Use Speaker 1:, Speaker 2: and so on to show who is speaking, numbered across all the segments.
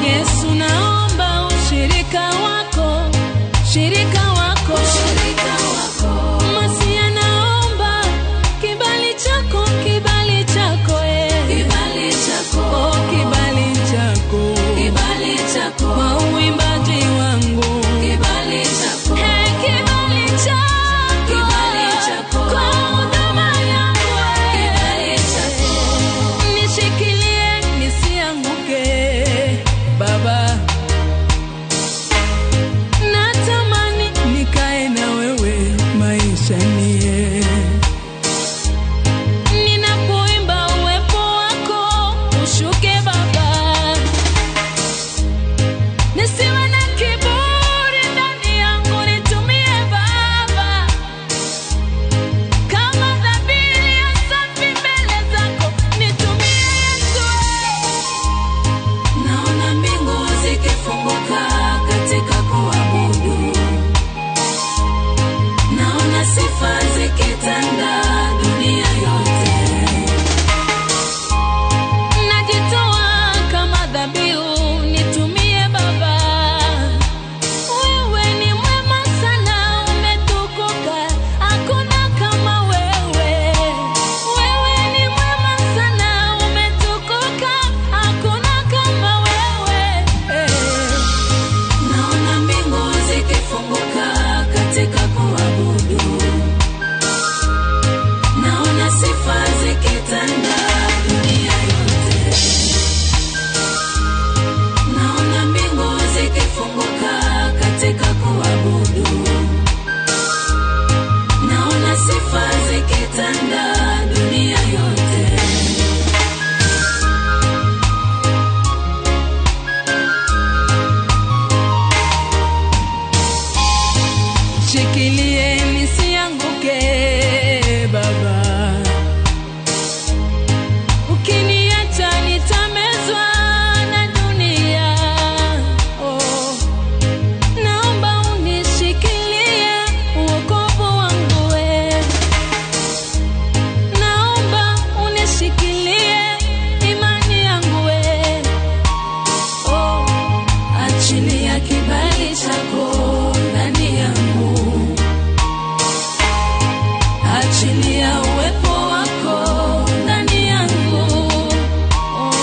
Speaker 1: Yesu naomba ushirika wako, shirika wako, shirika wako. Masia naomba kibali chako, kibali chako, kibali chako, oh, kibali chako, kibali chako, kwa uimbaji wangu, kibali chako, kibali chako, kibali chako, kwa huduma yangu, kibali chako. Nishikilie nisianguke Baba, natamani nikae na wewe maisha nie. Ninapoimba uwepo wako ushuke Baba, nisiwe na kiburi ndani yangu, nitumie Baba kama dhabihu ya safi mbele zako, nitumie Yesu. Naona mbingu zikifunguka katika kuabudu, naona sifa zikitanda dunia yote. Najitoa kama dhabihu, nitumie Baba. Wewe ni mwema sana, umetukuka, hakuna kama wewe. Wewe ni mwema sana, umetukuka, hakuna kama wewe. Naona mbingu zikifunguka katika kuabudu, naona sifa zikitanda dunia yote. Naona mbingu zikifunguka katika kuabudu, naona sifa zikitanda dunia yote. Shikilie nisianguke Baba, ukiniacha nitamezwa na dunia. Oh, naomba unishikilie wokovu wangu we, naomba unishikilie imani yangu we. Oh, achilia kibali chako ndani yangu, achilia uwepo wako ndani yangu. Oh,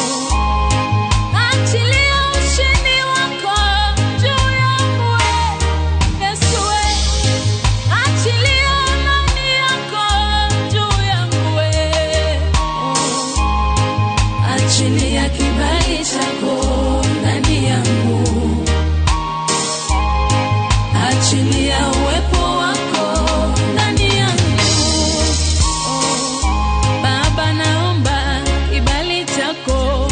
Speaker 1: achilia ushindi wako juu yangu we, Yesu we. Achilia amani yako juu yangu we. Oh, achilia kibali chako ndani yangu, achilia uwepo wako ndani yangu. Oh, Baba naomba kibali chako,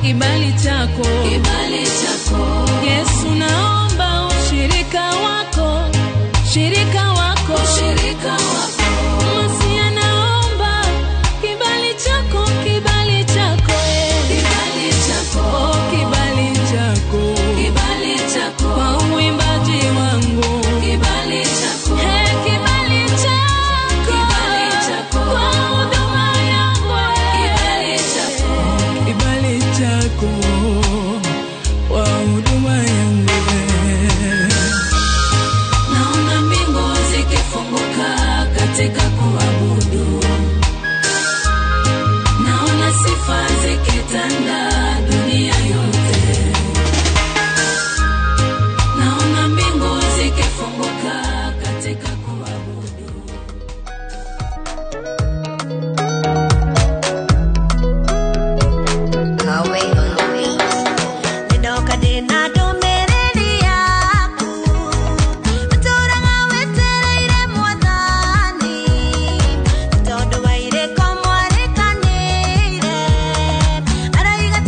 Speaker 1: kibali chako, kibali chako. Yesu naomba ushirika wako, shirika wako, shirika wako. Masia naomba kibali chako, kibali chako, kibali chako, oh, kibali chako, kibali chako, kwa uimbaji wangu, kibali chako, kibali chako, kibali chako, kwa huduma yangu, kibali chako, kibali chako, kwa huduma yangu. Naona mbingu zikifunguka katika kuabudu, naona sifa zikitanda dunia yote. Naona mbingu zikifunguka katika kuabudu.
Speaker 2: Nidoka dina domereri yaku, turaga wetereire mwathani, tondu waire komwarekanire, araiga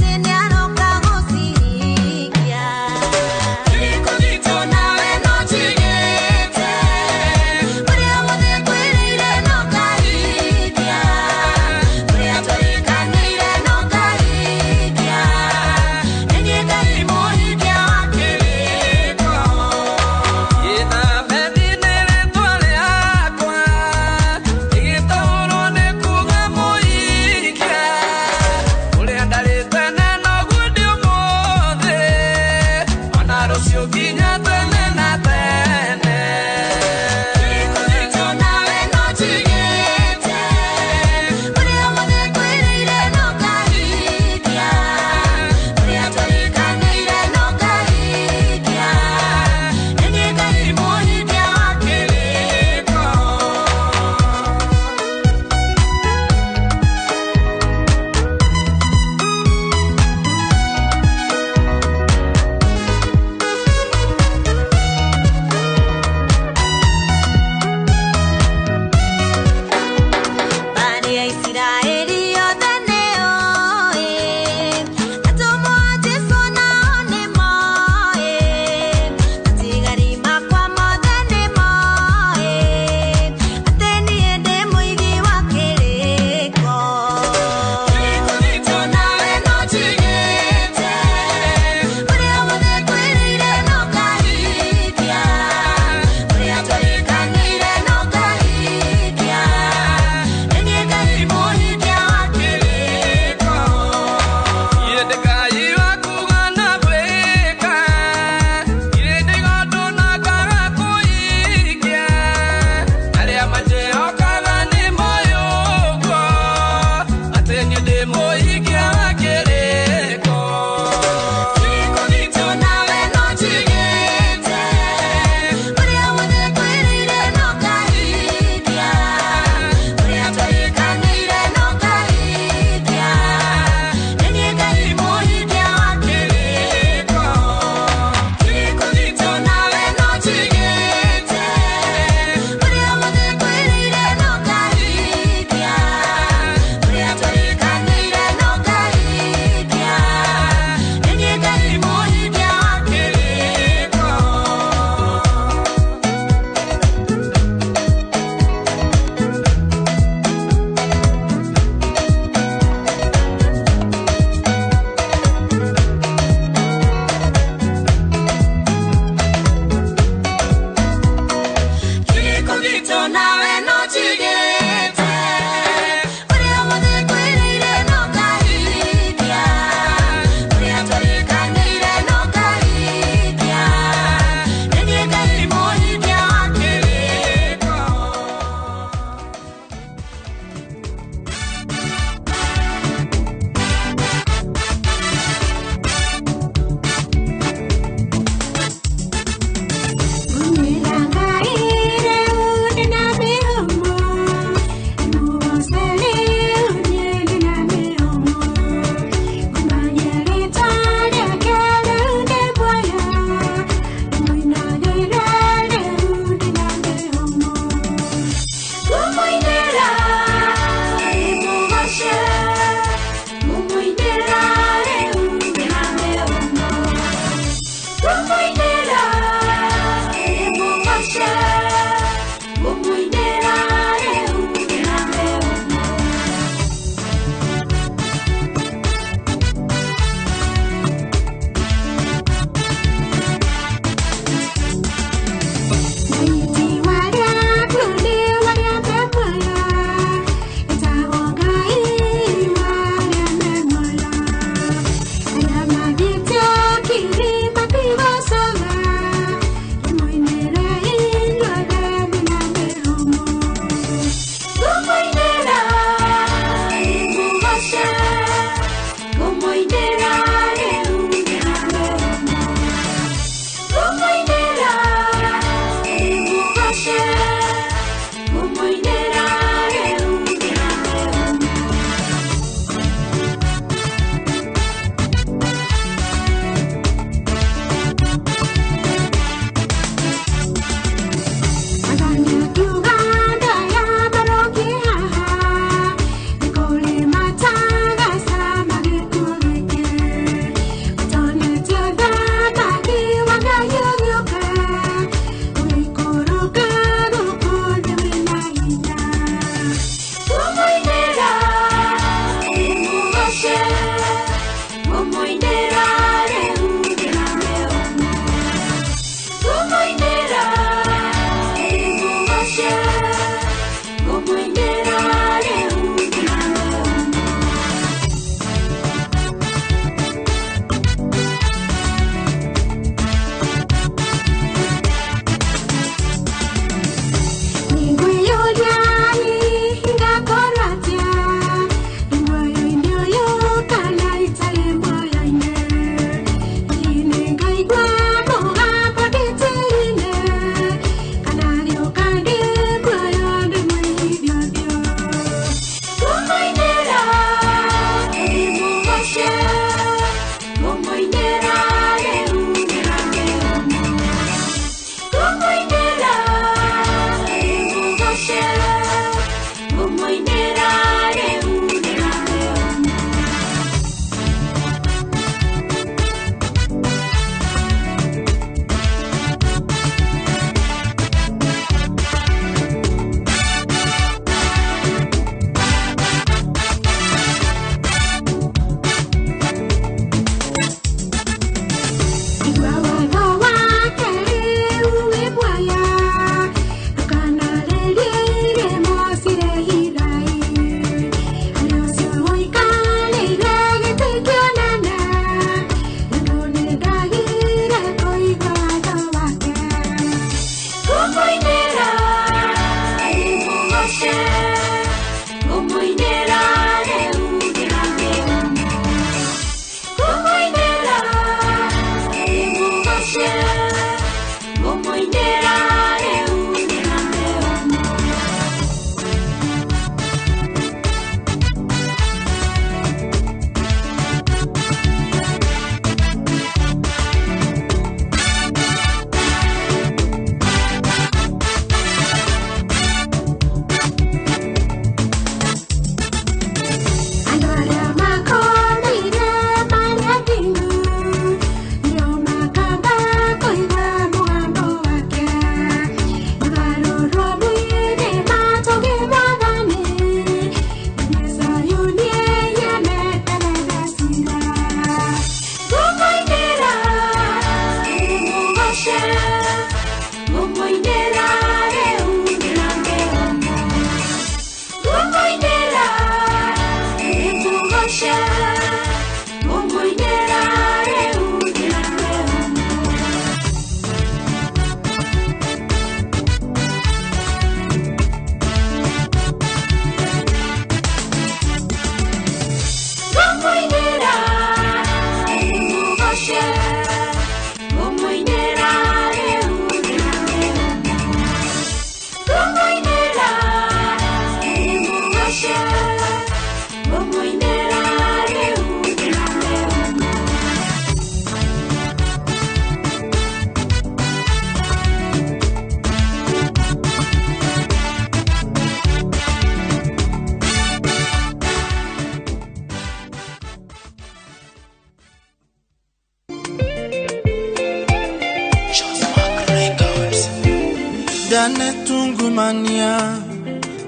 Speaker 3: Dane tungumania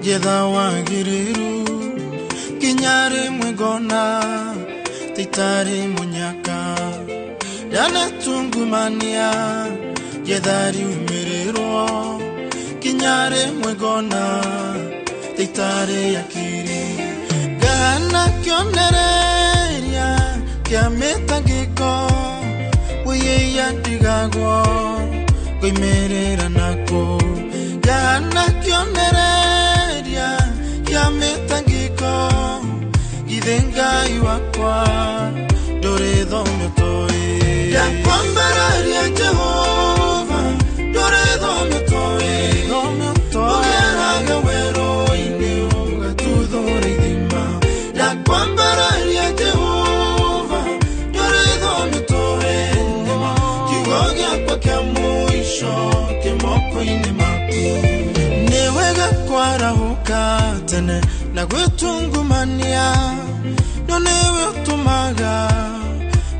Speaker 3: Jedha wagiriru Kinyare mwegona Titari munyaka Dane tungumania Jedhari umiriro Kinyare mwegona Titari yakiri Gana kionereria Kia metangiko Uye yadigagwo Kuimerera nako Gana kionereria Kia metangiko Githengai wakwa Dore dhomyo toe Ya kwambararia Jehova Dore dhomyo toe Ugeraga wero ine uga tudhore dhima Ya kwambararia Jehova Dore dhomyo toe Kigogya kwa kia mwisho Kimoko ine maku Newega kwa rahuka tene Na gwetungumania Nonewe utumaga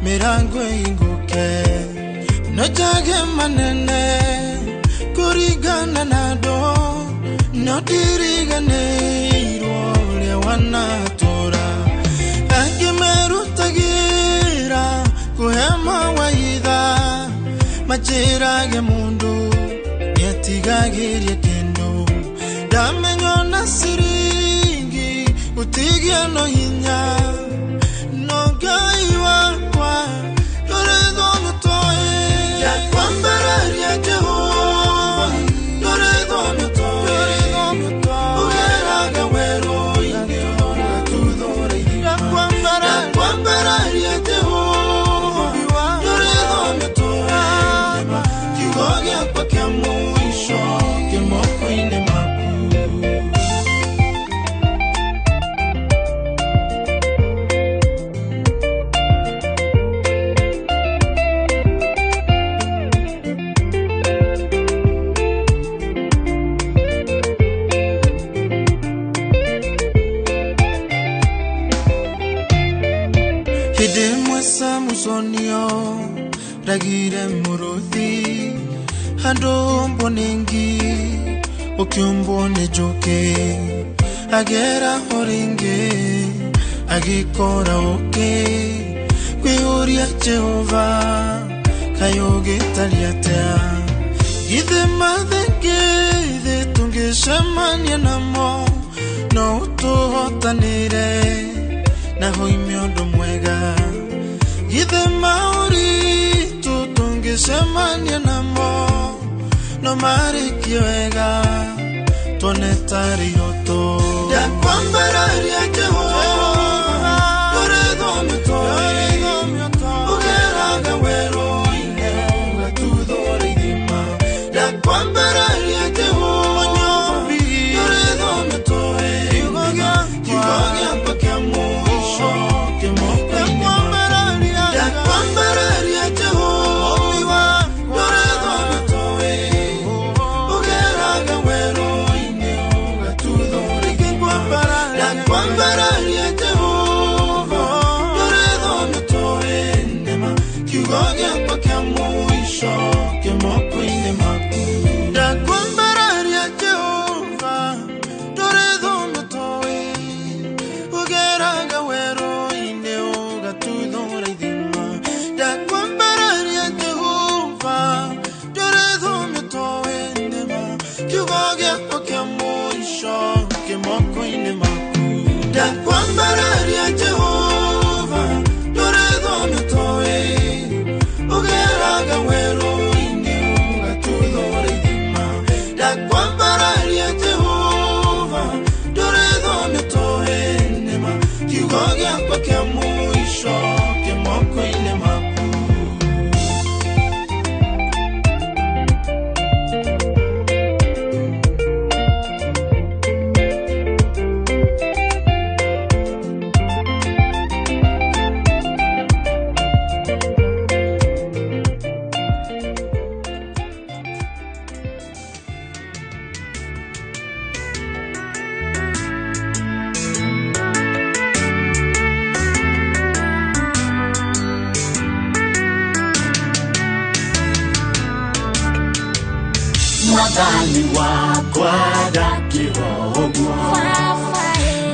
Speaker 3: Mirango inguke Nojage manene Kurigana nado Nodirigane Irole wanatora Agimeru tagira Kuhema waidha Majirage mundu Yetigagirie kendo Damenyo na siringi Utigia no hinya Nogai wakwa Dore dhono toe Ya kwambararia Jehova Dore dhono toe Ugeraga wero ine uga tudhore dhima Ya kwambararia Jehova Dore dhono toe Kigogya kwa kia mwisho Kimoko ine maku Hidemwesa musonio Ragire muruthi Handombo nengi Okiumbo nejoke Agera horinge Agikora oke Kweoria Jehova Kayoge taliatea Githe madhenge Tungeshamania namo No utohotanire Na hoi miondo mwega Githe mauritu Tungeshamania namo No mariki wega Tonetari oto Ya kwambararia Jehova Dore dhomyo toe Ugeraga wero ine uga tudhore dhima Ya kwambararia Jehova Dore dhomyo toe Kigogya kwa kia mwisho Kimoko ine maku Ya kwambararia Jehova Dore dhomyo toe Ugeraga wero ine uga tudhore dhima Ya kwambararia Jehova Dore dhomyo toe Kigogya kwa kia mwisho Kimoko ine maku Ya kwambararia Jehova Dore dhomyo toe Ugeraga wero ine uga tudhore dhima Ya kwambararia Jehova Dore dhomyo toe Kigogya kwa kia mwisho Kimoko ine maku Ya kwambararia Jehova Dore dhomyo toe Ugeraga wero ine Mwathani wakwa ndakĩrogwo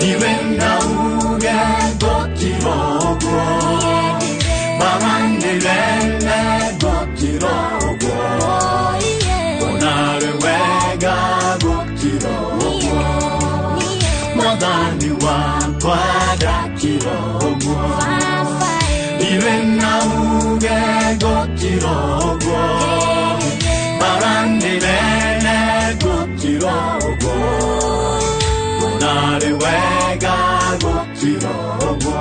Speaker 3: iwe na uge ngũkĩrogwo maranĩrene ngũkĩrogwo onarĩ wega ngũkĩrogwo Mwathani wakwa ndakĩrogwo iwe na uge ngũkĩrogwo maranĩrene ngũkĩrogwo onarĩ wega ngũkĩrogwo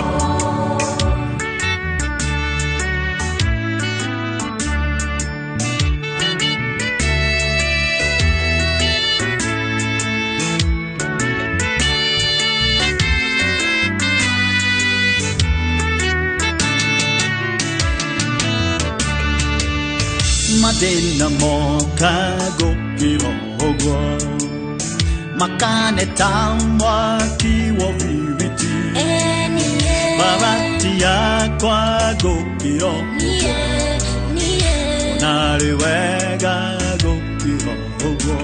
Speaker 3: Madina moka ngũkĩrogwo makane tamwa kiwo viviti mabati yakwa ngũkĩrogwo onarĩ wega ngũkĩrogwo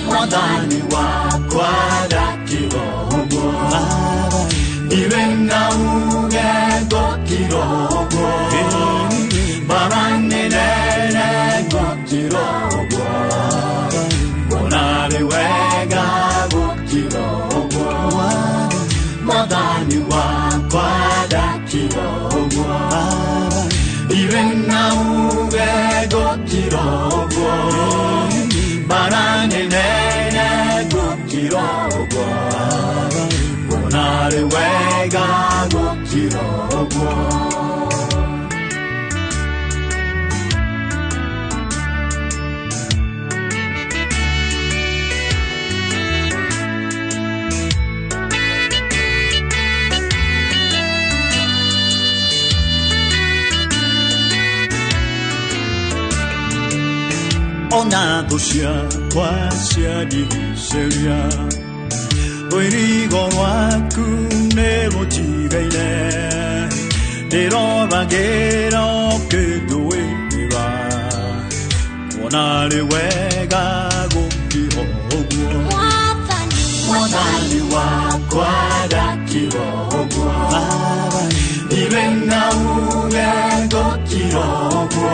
Speaker 3: Mwathani wakwa ndakĩrogwo iwe na uge ngũkĩrogwo maranĩrene ngũkĩrogwo onarĩ wega ngũkĩrogwo Mwathani wakwa ndakĩrogwo iwe na uge ngũkĩrogwo maranĩrene ngũkĩrogwo onarĩ wega ngũkĩrogwo Ona thũ ciakwa ciandigicĩria rũirigo rwaku nĩ rũtigaine ndĩroragĩra ũkĩndũĩra onarĩ wega gũkĩrogwo Mwathani wakwa ndakĩrogwo iwe na uge ngũkĩrogwo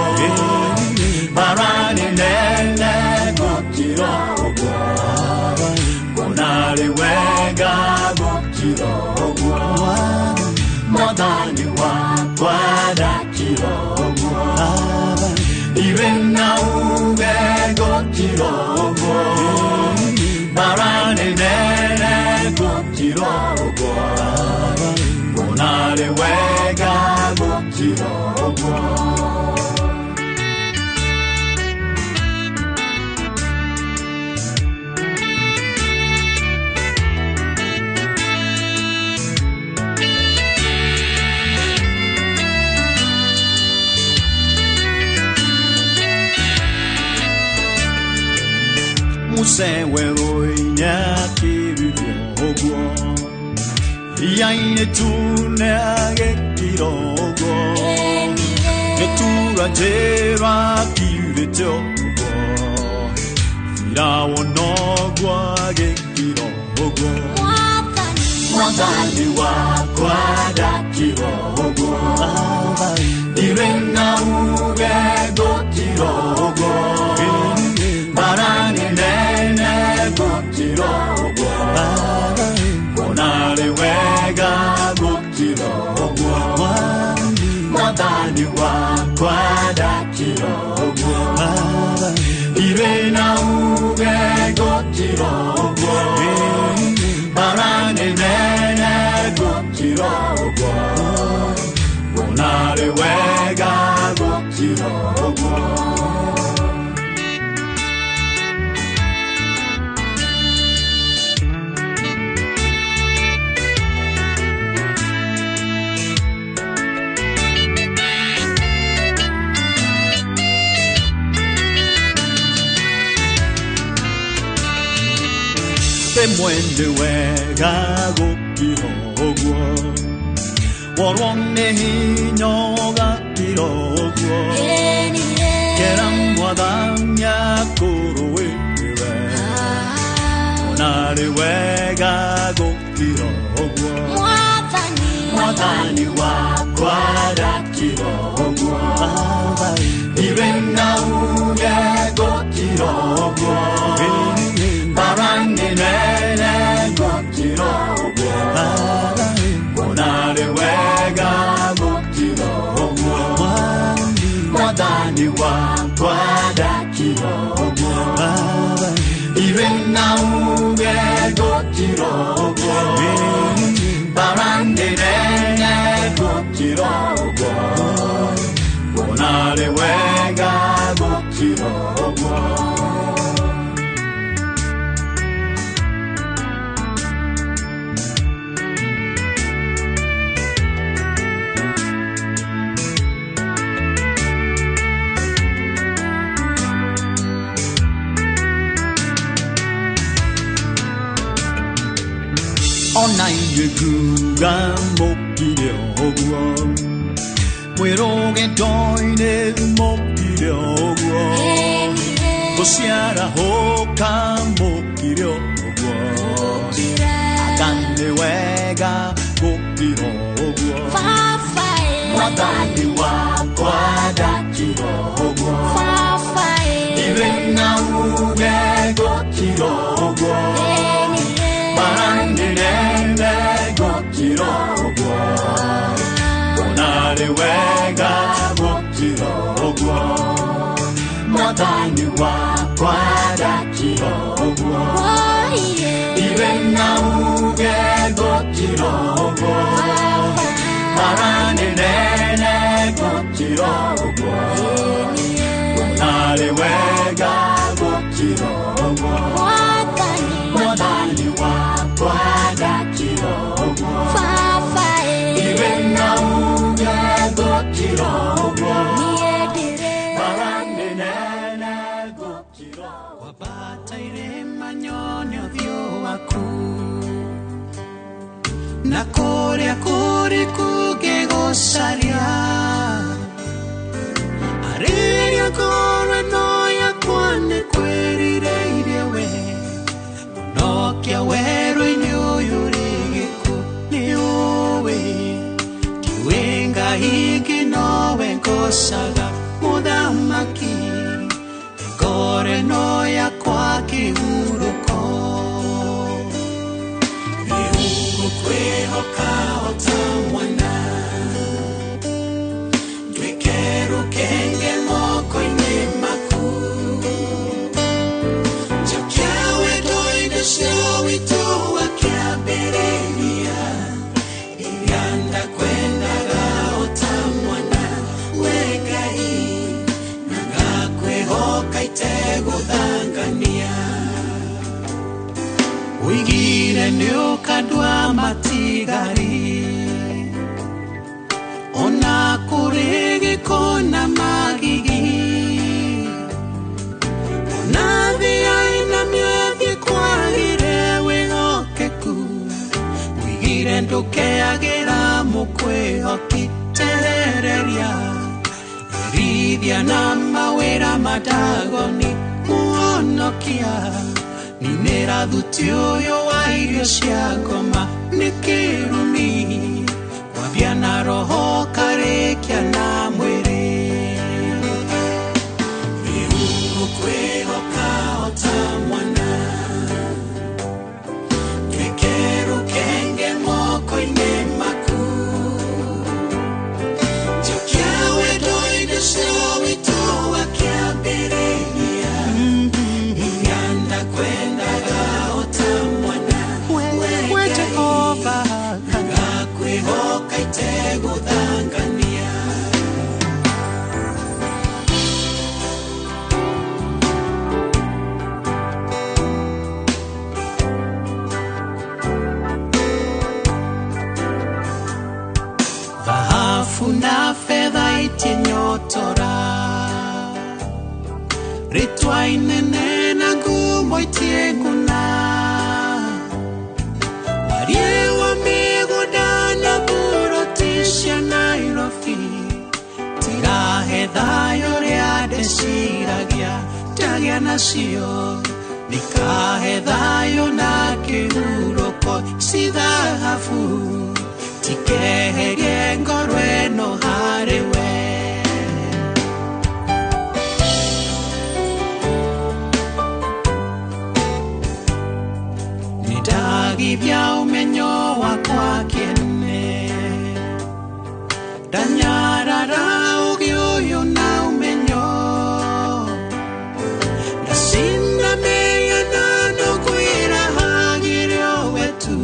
Speaker 3: maranĩrene ngũkĩrogwo onarĩ wega ngũkĩrogwo Mwathani wakwa ndakĩrogwo iwe na uge ngũkĩrogwo maranĩrene ngũkĩrogwo onarĩ wega ngũkĩrogwo Museweroinya kĩrogwo iyainĩ tune agĩkĩrogwo gĩtura njĩra kiurĩte ũguo irawonogwo agĩkĩrogwo Mwathani wakwa ndakĩrogwo iwe na uge ngũkĩrogwo maranĩrene ngũkĩrogwo onarĩ wega ngũkĩrogwo Mwathani wakwa ndakĩrogwo iwe na uge ngũkĩrogwo maranĩrene ngũkĩrogwo onarĩ wega ngũkĩrogwo mwende wega gũkĩrogwo worwo nĩ hinya ũgakĩrogwo kera Mwathanya kũrũĩrĩre Onarĩ wega gũkĩra ũguo Mwathani wakwa ndakĩra ũguo Irĩ na uge gũkĩra ũguo Mbara nĩ nene gũkĩra ũguo Onarĩ wega gũkĩra ũguo Mwathani wakwa ndakĩra ũguo Irĩ na uge gũkĩra ũguo Mbara nĩ nene gũkĩra ũguo Onarĩ wega gũkĩra ũguo Ona ingĩkuga mũkire ũguo Mwĩrũge ndoine mũkire ũguo Gũciara hũka mũkire ũguo Anga nĩ wega gũkire ũguo Mwathani wakwa ndakĩra ũguo Irĩ na uge gũkire ũguo Mbara nĩ nene gũkĩra ũguo Onarĩ wega gũkĩra ũguo Mwathani wakwa ndakĩra ũguo Irĩ na uge gũkĩra ũguo Mbara nĩ nene gũkĩra ũguo Onarĩ wega gũkĩra ũguo Mwathani wakwa ndakĩra ũguo Irĩ na uge gũkĩra ũguo Mbara nĩ nene gũkĩra Wambata irĩma nyone ũthiũ waku Na kũrĩa kũriku ngĩgũcaria Arĩria ngoro ĩno yakwa nĩ kwĩrirĩirie we Nokia werũ-inĩ ũyũ rĩ gĩkuũ nĩ ũĩ Kiwenga hingĩ nowe ngocaga mũthamaki Ngoro ĩno yakwa kĩhurũko Nĩũgũkwĩhoka o ta mwana Nduĩke rũkenge moko-inĩ maku Njokia wendo-inĩ ũcio witũ wa kĩambĩrĩria Iria ndakwendaga o ta mwana we Ngai Na ngakwĩhoka itegũthangania Ũigire nĩũkandua matigari Ona kũrĩ gĩko na magigi Ona thia inamio thiĩ kwagĩre wĩhokeku Ũigire ndũkeagĩra mũkwĩhoki terereria Erithia na mawĩra madagoni Mũhonokia Ninĩra thuti ũyũ wa irio cia ngoma Nĩ kĩrumi Kwambia na roho karĩkia na mwĩrĩ Nĩũgũkwĩhoka o ta mwana Nduĩke rũkenge moko-inĩ maku Njokia wendo-inĩ ũcio witũ wa kĩambĩrĩria Iria ndakwendaga o ta mwana we Jehova Na ngakwĩhoka itegũthangania Dhahabu na fedha itinyotora Rĩtwa inene na ngumo itiĩnguna Warie wa mĩgũnda na buroti cia Nairobi Tirahe thayũ rĩa ndeciragia ndagĩa nacio nikahe thayũ na kĩhurũko ci thahabu tikeherie ngoro ĩno harĩ we nĩndagithia ũmenyo wakwa kĩene ndanyarara ũgĩ ũyũ na ũmenyo ndacinda mĩena nũkwĩra hagĩrĩo wetu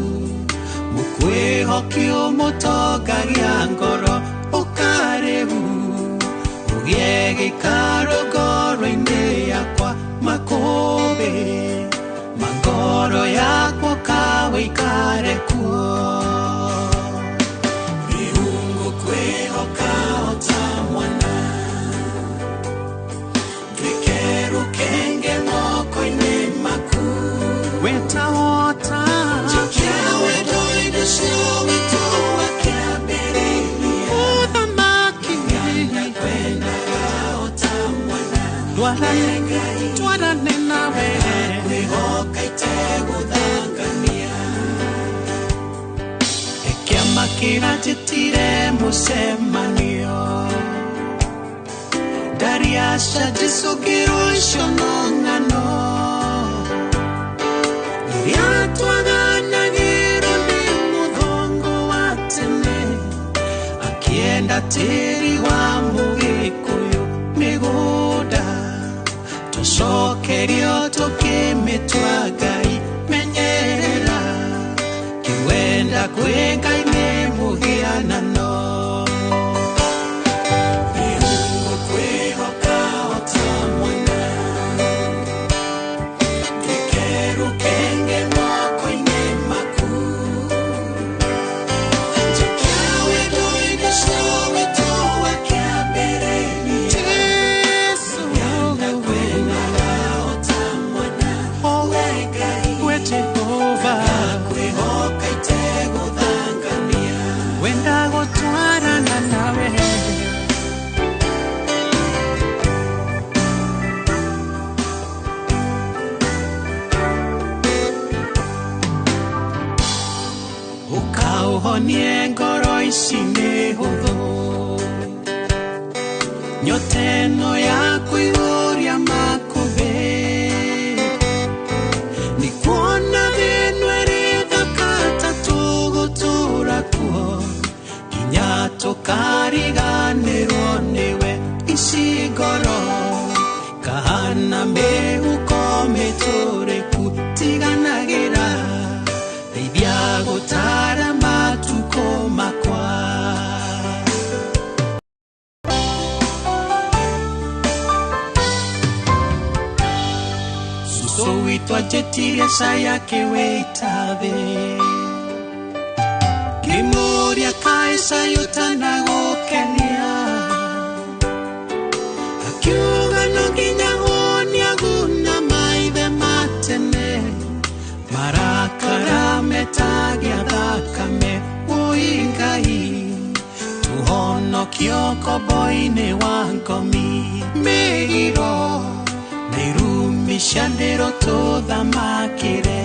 Speaker 3: mũkwĩhoki ũmũtongagia ngoro ũkarĩhu ũgĩe gĩikaro ngoro-inĩ yakwa makũmbĩ mangoro yakwa kawe ikare kuo viungo kwĩhoka ota mwana twĩkerũ kenge moko-inĩ maku wetahota njikia wendo-inĩ cio witũ wa kĩambĩrĩria ũthamaki nyanda kwendaga ota mwana twarane nawe kwĩhoka itegũthangania kĩama kĩranjĩtire mũcemanio ndariaca njicũkĩrwo icio no ng'ano iria twaganagĩrwo nĩ mũthongo wa tene akĩenda tĩri wa mũgĩkũyũ mĩgũnda tũcokerio tũkĩmĩtua Ngai menyerera kĩwenda kwĩ Ngai nĩ mũhianano viungo kwĩhoka ota mwana twĩkerũ kenge moko-inĩ maku njikia wendo-inĩ cio witũ wa kĩambĩrĩria nyanda kwendaga ota mwana we Ngai Jehova kwĩhoka itegũthangania wenda gũtwarana nawe ũkaũhonie ngoro ici nĩ hũthũ nyota ĩno ya kũihũria makũmbĩ nĩ kuona thĩno ĩrĩ thaka ta tũgũtũũra kuo nginya tũkariganĩrwo nĩwe ici ngoro kahana mĩhuko mĩtũrĩku tiganagĩra ndeithia gũtara matukũ makwa Suso witũ anjĩtirie caya kĩwĩta thĩ kĩmũria kaĩ cayũ tanagũkenia akiuga no nginya wonia guna maithe matene marakara metagia thakame woi Ngai tũhonokio kombo-inĩ wa ngomi mĩgiro na irumisha ndĩro tũthamakĩre